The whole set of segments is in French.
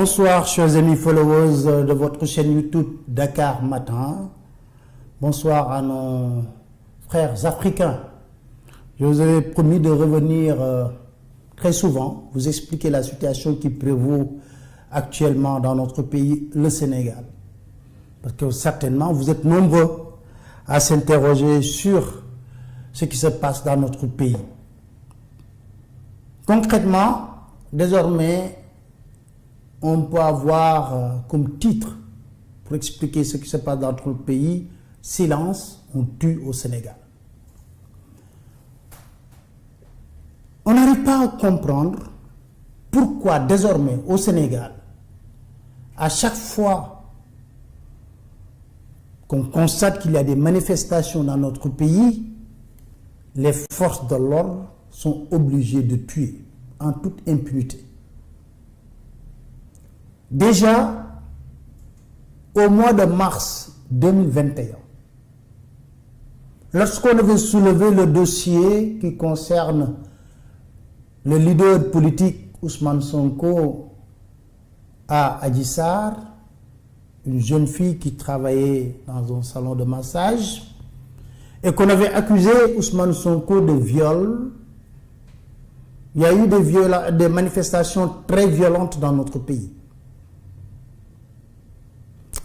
Bonsoir chers amis followers de votre chaîne YouTube Dakar Matin. Bonsoir à nos frères africains. Je vous avais promis de revenir très souvent, vous expliquer la situation qui prévaut actuellement dans notre pays, le Sénégal. Parce que certainement vous êtes nombreux à s'interroger sur ce qui se passe dans notre pays. Concrètement, désormais, on peut avoir comme titre, pour expliquer ce qui se passe dans notre pays, « Silence, on tue au Sénégal ». On n'arrive pas à comprendre pourquoi désormais au Sénégal, à chaque fois qu'on constate qu'il y a des manifestations dans notre pays, les forces de l'ordre sont obligées de tuer en toute impunité. Déjà, au mois de mars 2021, lorsqu'on avait soulevé le dossier qui concerne le leader politique Ousmane Sonko à Adji Sarr, une jeune fille qui travaillait dans un salon de massage, et qu'on avait accusé Ousmane Sonko de viol, il y a eu des manifestations très violentes dans notre pays.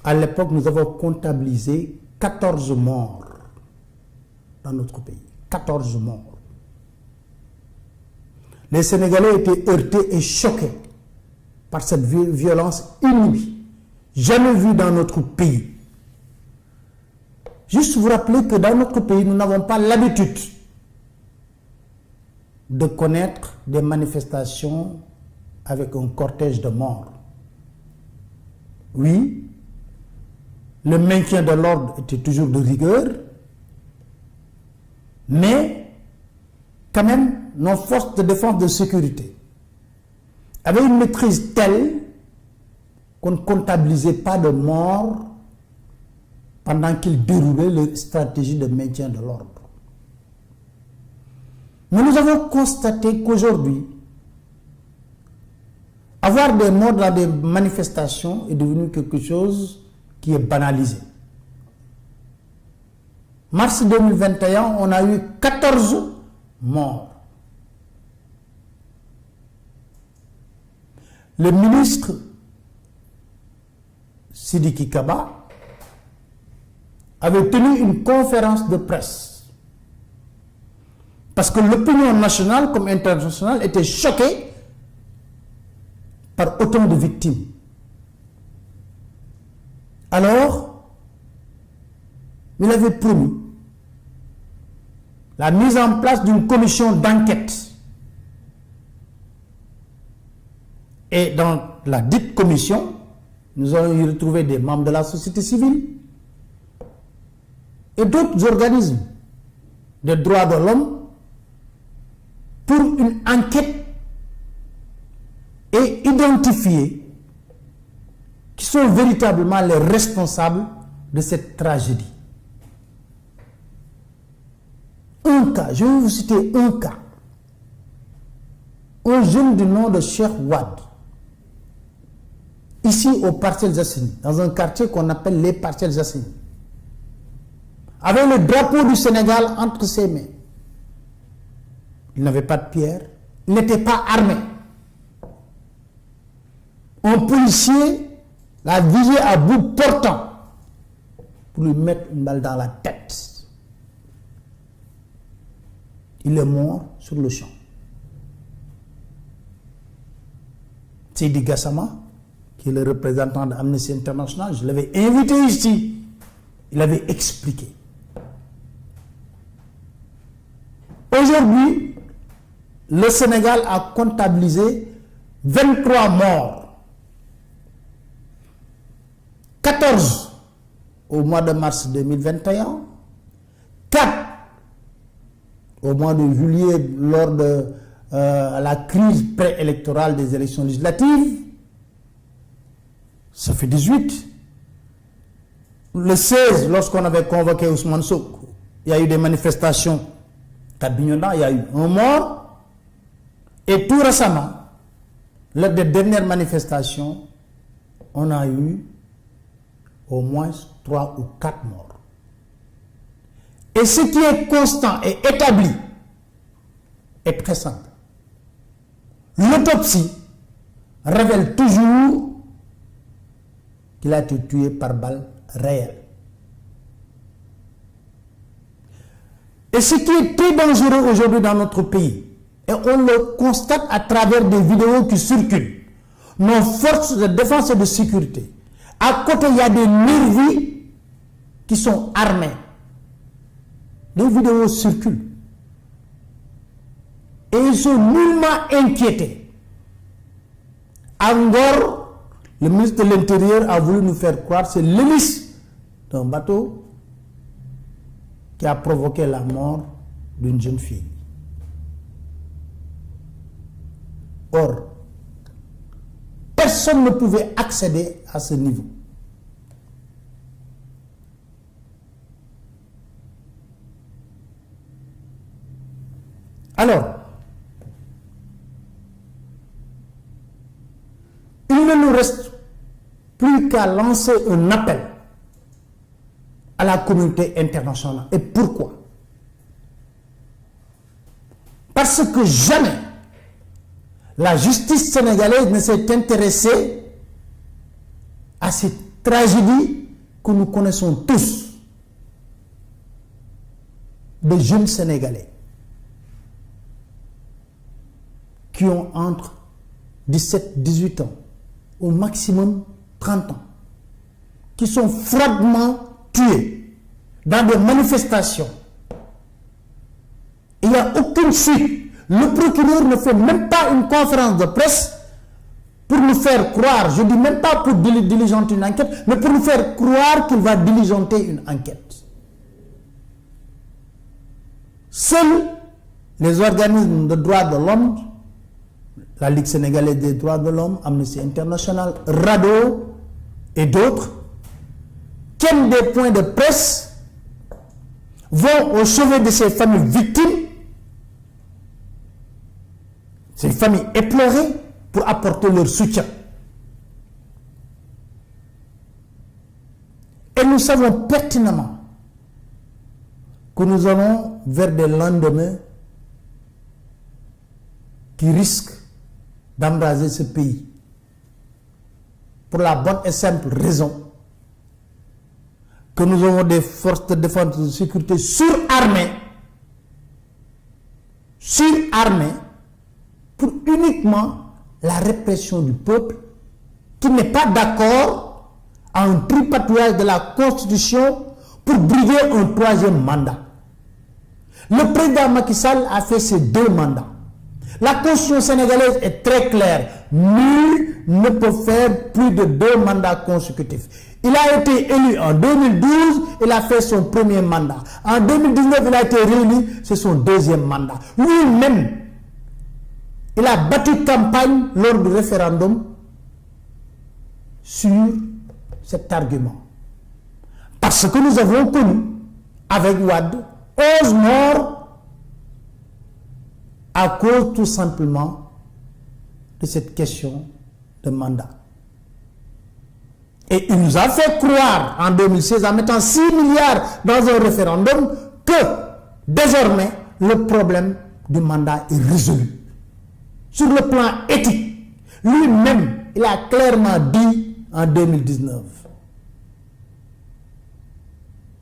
À l'époque, nous avons comptabilisé 14 morts dans notre pays. 14 morts. Les Sénégalais étaient heurtés et choqués par cette violence inouïe, jamais vue dans notre pays. Juste vous rappeler que dans notre pays, nous n'avons pas l'habitude de connaître des manifestations avec un cortège de morts. Oui, le maintien de l'ordre était toujours de rigueur, mais quand même, nos forces de défense de sécurité avaient une maîtrise telle qu'on ne comptabilisait pas de morts pendant qu'ils déroulaient les stratégies de maintien de l'ordre. Mais nous avons constaté qu'aujourd'hui, avoir des morts dans des manifestations est devenu quelque chose qui est banalisé. Mars 2021, on a eu 14 morts. Le ministre Sidiki Kaba avait tenu une conférence de presse parce que l'opinion nationale comme internationale était choquée par autant de victimes. Alors, il avait promis la mise en place d'une commission d'enquête. Et dans la dite commission, nous avons y retrouvé des membres de la société civile et d'autres organismes de droits de l'homme pour une enquête et identifier qui sont véritablement les responsables de cette tragédie. Un cas, je vais vous citer un cas. Un jeune du nom de Cheikh Wade, ici au Parcelles Assainies, dans un quartier qu'on appelle les Parcelles Assainies, avec le drapeau du Sénégal entre ses mains. Il n'avait pas de pierre, il n'était pas armé. Un policier l'a visé à bout portant pour lui mettre une balle dans la tête. Il est mort sur le champ. Seydi Gassama, qui est le représentant d'Amnesty International, je l'avais invité ici. Il avait expliqué. Aujourd'hui, le Sénégal a comptabilisé 23 morts. 14 au mois de mars 2021, 4 au mois de juillet lors de la crise préélectorale des élections législatives, ça fait 18. Le 16, lorsqu'on avait convoqué Ousmane Sonko, il y a eu des manifestations à Bignona, il y a eu un mort, et tout récemment, lors des dernières manifestations, on a eu au moins 3 ou 4 morts. Et ce qui est constant et établi est très simple. L'autopsie révèle toujours qu'il a été tué par balle réelle. Et ce qui est très dangereux aujourd'hui dans notre pays, et on le constate à travers des vidéos qui circulent, nos forces de défense et de sécurité, à côté il y a des nervis qui sont armés. Les vidéos circulent. Et ils sont nullement inquiétés. Angor, le ministre de l'Intérieur a voulu nous faire croire que c'est l'hélice d'un bateau qui a provoqué la mort d'une jeune fille. Or, personne ne pouvait accéder à ce niveau. Alors, il ne nous reste plus qu'à lancer un appel à la communauté internationale. Et pourquoi? Parce que jamais la justice sénégalaise ne s'est intéressée à cette tragédie que nous connaissons tous, des jeunes Sénégalais qui ont entre 17, 18 ans, au maximum 30 ans, qui sont froidement tués dans des manifestations. Il n'y a aucune suite. Le procureur ne fait même pas une conférence de presse pour nous faire croire, je ne dis même pas pour diligenter une enquête, mais pour nous faire croire qu'il va diligenter une enquête. Seuls les organismes de droits de l'homme, la Ligue sénégalaise des droits de l'homme, Amnesty International, RADDHO et d'autres, tiennent des points de presse, vont au chevet de ces familles victimes, ces familles éplorées, pour apporter leur soutien. Et nous savons pertinemment que nous allons vers des lendemains qui risquent d'embraser ce pays. Pour la bonne et simple raison que nous avons des forces de défense et de sécurité surarmées pour uniquement la répression du peuple qui n'est pas d'accord à un tripatouillage de la Constitution pour briguer un troisième mandat. Le président Macky Sall a fait ses 2 mandats. La Constitution sénégalaise est très claire. Nul ne peut faire plus de 2 mandats consécutifs. Il a été élu en 2012, il a fait son premier mandat. En 2019, il a été réélu, c'est son 2e mandat. Lui-même, il a battu campagne lors du référendum sur cet argument. Parce que nous avons connu, avec Wade, 11 morts à cause tout simplement de cette question de mandat. Et il nous a fait croire en 2016, en mettant 6 milliards dans un référendum, que désormais le problème du mandat est résolu. Sur le plan éthique, lui-même, il a clairement dit en 2019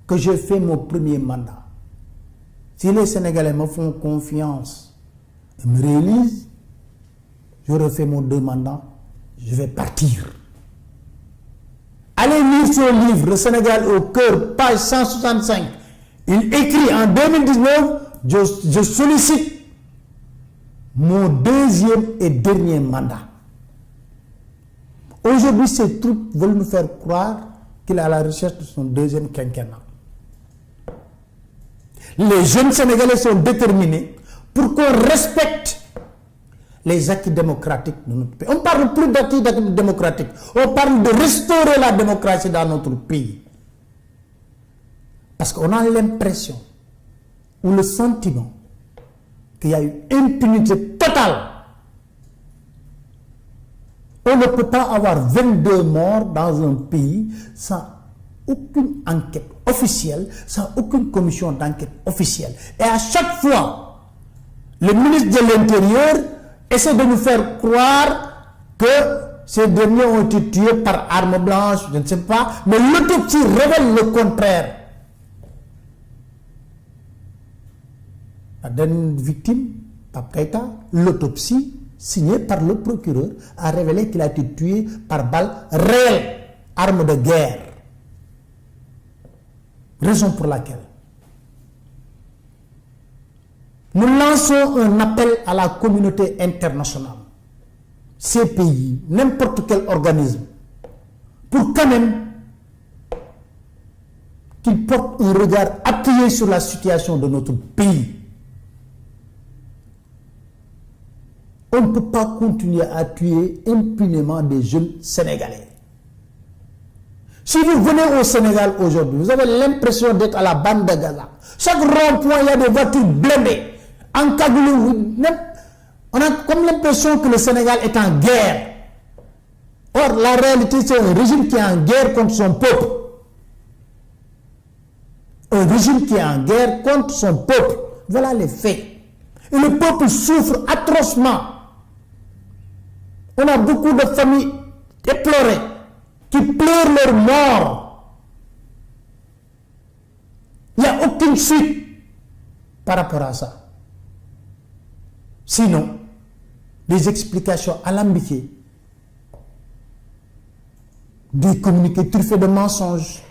que j'ai fait mon premier mandat. Si les Sénégalais me font confiance et me réélisent, j'aurai fait mon 2 mandats, je vais partir. Allez lire son livre, Le Sénégal au cœur, page 165. Il écrit en 2019, je sollicite mon 2e et dernier mandat. Aujourd'hui, ces troupes veulent nous faire croire qu'il est à la recherche de son 2e quinquennat. Les jeunes Sénégalais sont déterminés pour qu'on respecte les acquis démocratiques de notre pays. On ne parle plus d'acquis démocratiques, on parle de restaurer la démocratie dans notre pays. Parce qu'on a l'impression ou le sentiment qu'il y a une impunité totale On ne peut pas avoir 22 morts dans un pays sans aucune enquête officielle, sans aucune commission d'enquête officielle. Et à chaque fois, le ministre de l'Intérieur essaie de nous faire croire que ces derniers ont été tués par arme blanche, je ne sais pas, mais l'autopsie révèle le contraire. La dernière victime, Pape Keïta, l'autopsie signée par le procureur a révélé qu'il a été tué par balle réelle, arme de guerre. Raison pour laquelle nous lançons un appel à la communauté internationale, ces pays, n'importe quel organisme, pour quand même qu'ils portent un regard appuyé sur la situation de notre pays. On ne peut pas continuer à tuer impunément des jeunes Sénégalais. Si vous venez au Sénégal aujourd'hui, vous avez l'impression d'être à la bande de Gaza. Chaque rond-point, il y a des voitures blindées, encagoulées. On a comme l'impression que le Sénégal est en guerre. Or, la réalité, c'est un régime qui est en guerre contre son peuple. Un régime qui est en guerre contre son peuple. Voilà les faits. Et le peuple souffre atrocement. On a beaucoup de familles éplorées qui pleurent leur mort. Il n'y a aucune suite par rapport à ça. Sinon, des explications alambiquées, des communiqués truffés de mensonges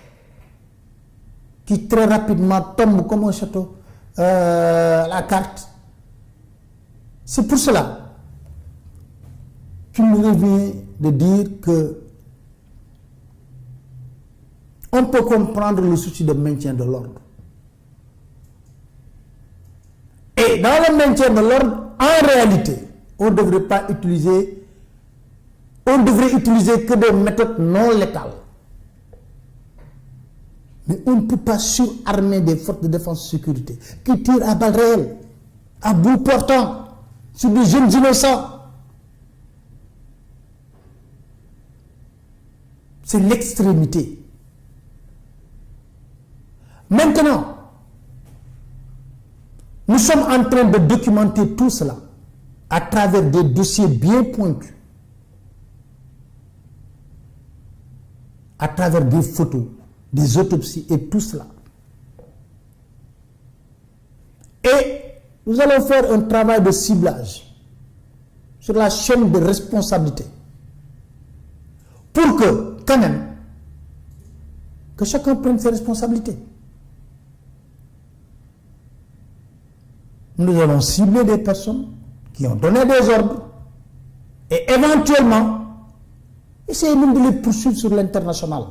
qui très rapidement tombent comme un château à la carte. C'est pour cela qu'il nous revient de dire que on peut comprendre le souci de maintien de l'ordre. Et dans le maintien de l'ordre, en réalité, on ne devrait utiliser que des méthodes non létales. Mais on ne peut pas surarmer des forces de défense et de sécurité qui tirent à balles réelles, à bout portant, sur des jeunes innocents. C'est l'extrémité. Maintenant, nous sommes en train de documenter tout cela à travers des dossiers bien pointus, à travers des photos, des autopsies et tout cela. Et nous allons faire un travail de ciblage sur la chaîne de responsabilité pour que, quand même, que chacun prenne ses responsabilités. Nous allons cibler des personnes qui ont donné des ordres et éventuellement essayer même de les poursuivre sur l'international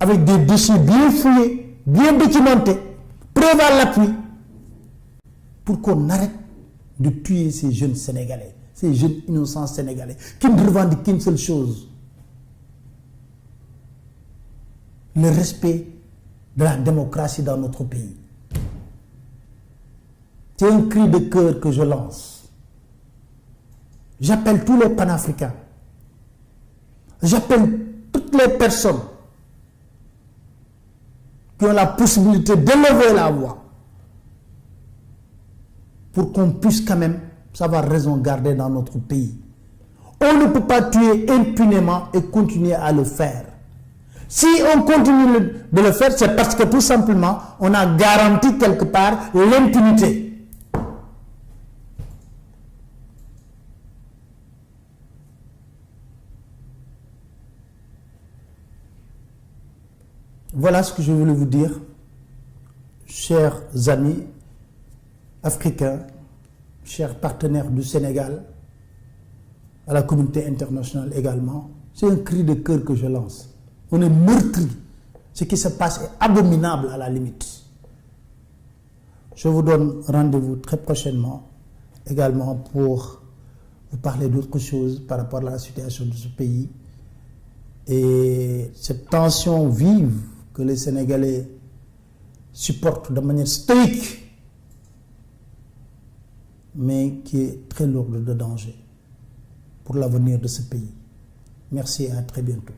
avec des dossiers bien fouillés, bien documentés, preuves à l'appui, pour qu'on arrête de tuer ces jeunes Sénégalais, ces jeunes innocents Sénégalais qui ne revendiquent qu'une seule chose: le respect de la démocratie dans notre pays. C'est un cri de cœur que je lance. J'appelle tous les panafricains. J'appelle toutes les personnes qui ont la possibilité d'élever la voix pour qu'on puisse quand même savoir raison garder dans notre pays. On ne peut pas tuer impunément et continuer à le faire. Si on continue de le faire, c'est parce que tout simplement, on a garanti quelque part l'impunité. Voilà ce que je voulais vous dire, chers amis africains, chers partenaires du Sénégal, à la communauté internationale également. C'est un cri de cœur que je lance. On est meurtri. Ce qui se passe est abominable à la limite. Je vous donne rendez-vous très prochainement également pour vous parler d'autres choses par rapport à la situation de ce pays et cette tension vive que les Sénégalais supportent de manière stoïque, mais qui est très lourde de danger. pour l'avenir de ce pays. Merci et à très bientôt.